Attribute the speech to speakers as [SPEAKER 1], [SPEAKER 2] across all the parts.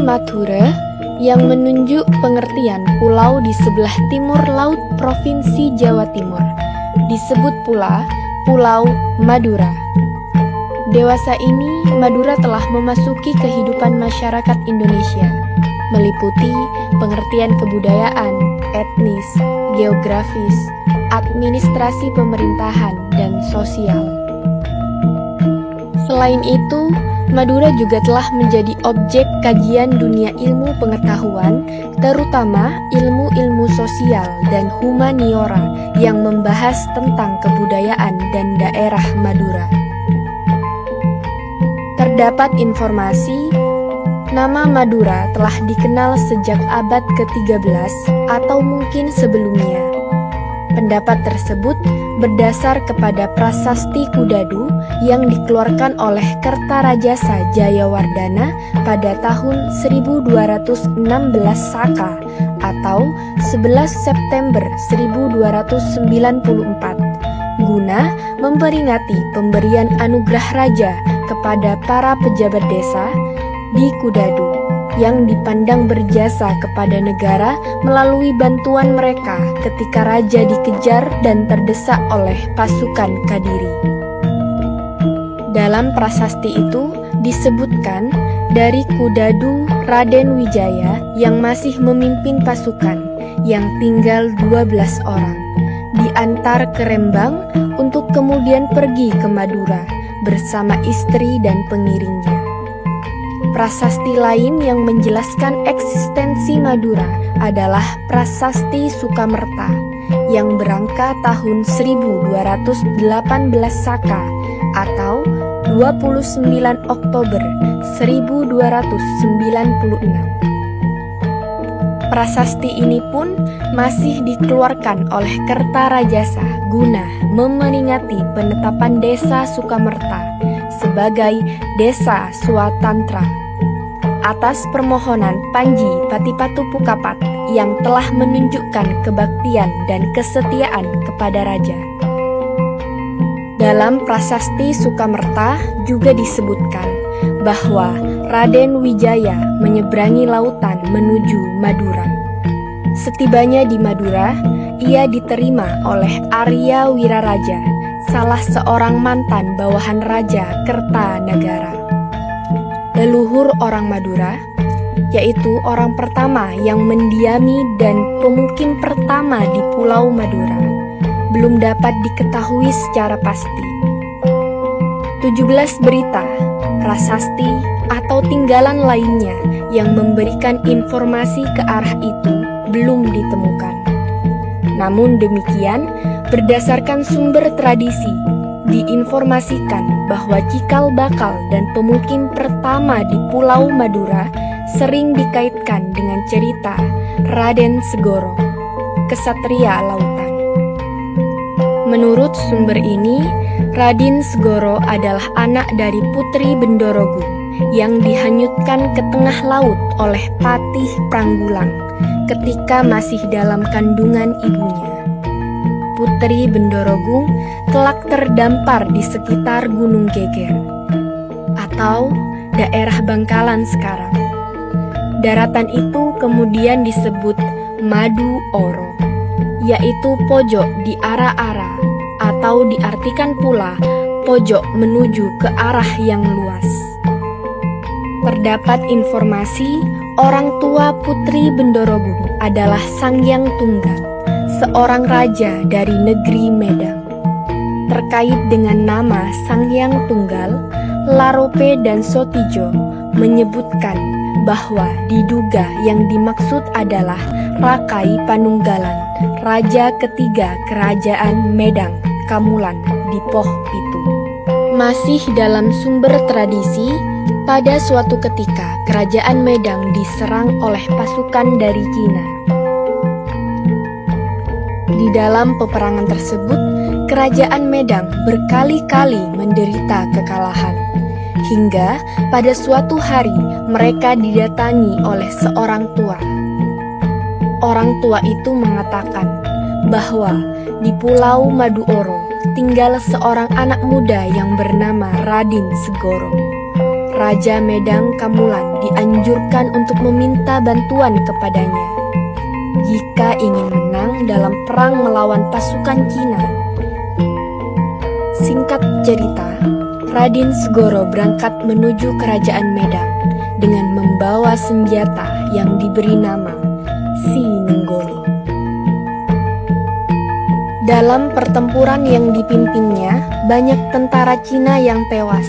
[SPEAKER 1] Mathura yang menunjuk pengertian pulau di sebelah timur laut Provinsi Jawa Timur. Disebut pula Pulau Madura. Dewasa ini, Madura telah memasuki kehidupan masyarakat Indonesia, meliputi pengertian kebudayaan, etnis, geografis, administrasi pemerintahan, dan sosial. Selain itu, Madura juga telah menjadi objek kajian dunia ilmu pengetahuan, terutama ilmu-ilmu sosial dan humaniora yang membahas tentang kebudayaan dan daerah Madura. Terdapat informasi nama Madura telah dikenal sejak abad ke-13 atau mungkin sebelumnya. Pendapat tersebut berdasar kepada prasasti Kudadu yang dikeluarkan oleh Kertarajasa Jayawardhana pada tahun 1216 Saka atau 11 September 1294 guna memperingati pemberian anugerah raja kepada para pejabat desa di Kudadu yang dipandang berjasa kepada negara melalui bantuan mereka ketika raja dikejar dan terdesak oleh pasukan Kadiri. Dalam prasasti itu disebutkan dari Kudadu Raden Wijaya yang masih memimpin pasukan yang tinggal 12 orang diantar ke Rembang untuk kemudian pergi ke Madura bersama istri dan pengiringnya. Prasasti lain yang menjelaskan eksistensi Madura adalah Prasasti Sukamerta yang berangka tahun 1218 Saka atau 29 Oktober 1296. Prasasti ini pun masih dikeluarkan oleh Kertarajasa guna memperingati penetapan desa Sukamerta sebagai desa swatantra atas permohonan Panji Patipatu Pukapat yang telah menunjukkan kebaktian dan kesetiaan kepada raja. Dalam prasasti Sukamerta juga disebutkan bahwa Raden Wijaya menyeberangi lautan menuju Madura. Setibanya di Madura, ia diterima oleh Arya Wiraraja, salah seorang mantan bawahan Raja Kertanagara. Leluhur orang Madura, yaitu orang pertama yang mendiami dan pemukim pertama di Pulau Madura, belum dapat diketahui secara pasti. 17 berita, prasasti, atau tinggalan lainnya yang memberikan informasi ke arah itu belum ditemukan. Namun demikian, berdasarkan sumber tradisi, diinformasikan bahwa cikal bakal dan pemukim pertama di Pulau Madura sering dikaitkan dengan cerita Raden Segoro, kesatria lautan. Menurut sumber ini, Raden Segoro adalah anak dari Putri Bendorogu yang dihanyutkan ke tengah laut oleh Patih Pranggulang ketika masih dalam kandungan ibunya. Putri Bendorogung kelak terdampar di sekitar Gunung Geger atau daerah Bangkalan sekarang. Daratan itu kemudian disebut Madu Oro, yaitu pojok di arah-arah atau diartikan pula pojok menuju ke arah yang luas. Terdapat informasi orang tua Putri Bendorogung adalah Sanghyang Tunggal, seorang raja dari negeri Medang. Terkait dengan nama Sanghyang Tunggal, Larope dan Sotijo menyebutkan bahwa diduga yang dimaksud adalah Rakai Panunggalan, raja ketiga kerajaan Medang, Kamulan di Poh Pitu. Masih dalam sumber tradisi, pada suatu ketika kerajaan Medang diserang oleh pasukan dari Cina. Di dalam peperangan tersebut, kerajaan Medang berkali-kali menderita kekalahan. Hingga pada suatu hari mereka didatangi oleh seorang tua. Orang tua itu mengatakan bahwa di Pulau Maduoro tinggal seorang anak muda yang bernama Raden Segoro. Raja Medang Kamulan dianjurkan untuk meminta bantuan kepadanya jika ingin menang dalam perang melawan pasukan Cina. Singkat cerita, Raden Segoro berangkat menuju kerajaan Medang dengan membawa senjata yang diberi nama Sinenggolo. Dalam pertempuran yang dipimpinnya, banyak tentara Cina yang tewas,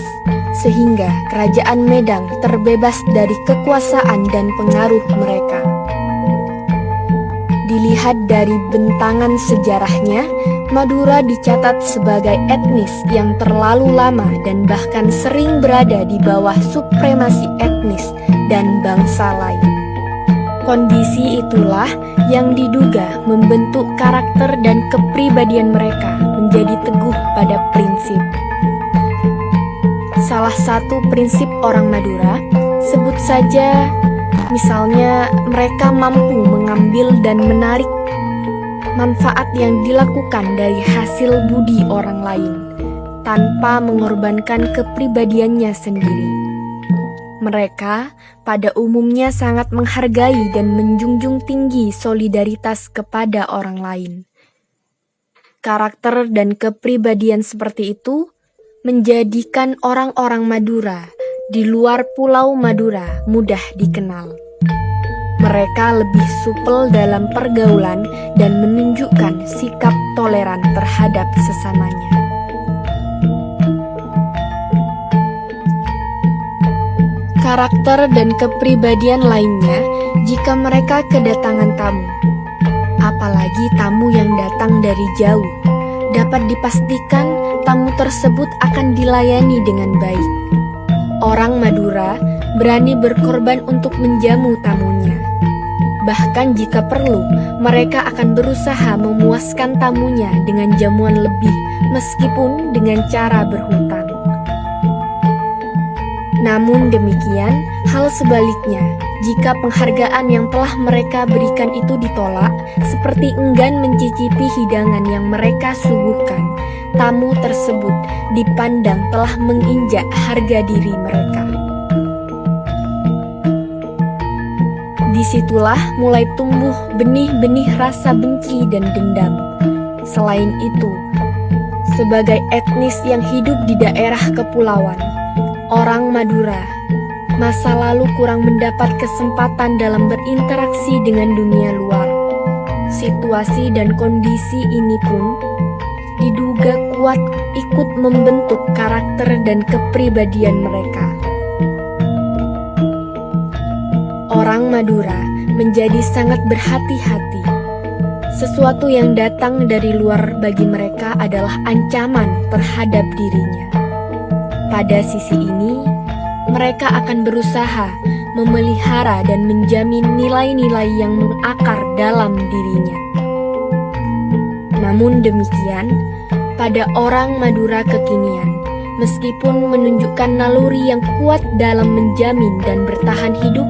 [SPEAKER 1] sehingga kerajaan Medang terbebas dari kekuasaan dan pengaruh mereka. Dilihat dari bentangan sejarahnya, Madura dicatat sebagai etnis yang terlalu lama dan bahkan sering berada di bawah supremasi etnis dan bangsa lain. Kondisi itulah yang diduga membentuk karakter dan kepribadian mereka menjadi teguh pada prinsip. Salah satu prinsip orang Madura, sebut saja misalnya mereka mampu mengambil dan menarik manfaat yang dilakukan dari hasil budi orang lain tanpa mengorbankan kepribadiannya sendiri. Mereka pada umumnya sangat menghargai dan menjunjung tinggi solidaritas kepada orang lain. Karakter dan kepribadian seperti itu menjadikan orang-orang Madura di luar Pulau Madura mudah dikenal. Mereka lebih supel dalam pergaulan dan menunjukkan sikap toleran terhadap sesamanya. Karakter dan kepribadian lainnya jika mereka kedatangan tamu, apalagi tamu yang datang dari jauh, dapat dipastikan tamu tersebut akan dilayani dengan baik. Orang Madura berani berkorban untuk menjamu tamunya. Bahkan jika perlu, mereka akan berusaha memuaskan tamunya dengan jamuan lebih, meskipun dengan cara berhutang. Namun demikian, hal sebaliknya, jika penghargaan yang telah mereka berikan itu ditolak, seperti enggan mencicipi hidangan yang mereka suguhkan, tamu tersebut dipandang telah menginjak harga diri mereka. Disitulah mulai tumbuh benih-benih rasa benci dan dendam. Selain itu, sebagai etnis yang hidup di daerah kepulauan, orang Madura masa lalu kurang mendapat kesempatan dalam berinteraksi dengan dunia luar. Situasi dan kondisi ini pun diduga kuat ikut membentuk karakter dan kepribadian mereka. Orang Madura menjadi sangat berhati-hati. Sesuatu yang datang dari luar bagi mereka adalah ancaman terhadap dirinya. Pada sisi ini, mereka akan berusaha memelihara dan menjamin nilai-nilai yang mengakar dalam dirinya. Namun demikian, pada orang Madura kekinian, meskipun menunjukkan naluri yang kuat dalam menjamin dan bertahan hidup,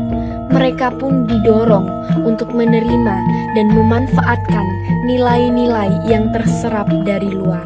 [SPEAKER 1] mereka pun didorong untuk menerima dan memanfaatkan nilai-nilai yang terserap dari luar.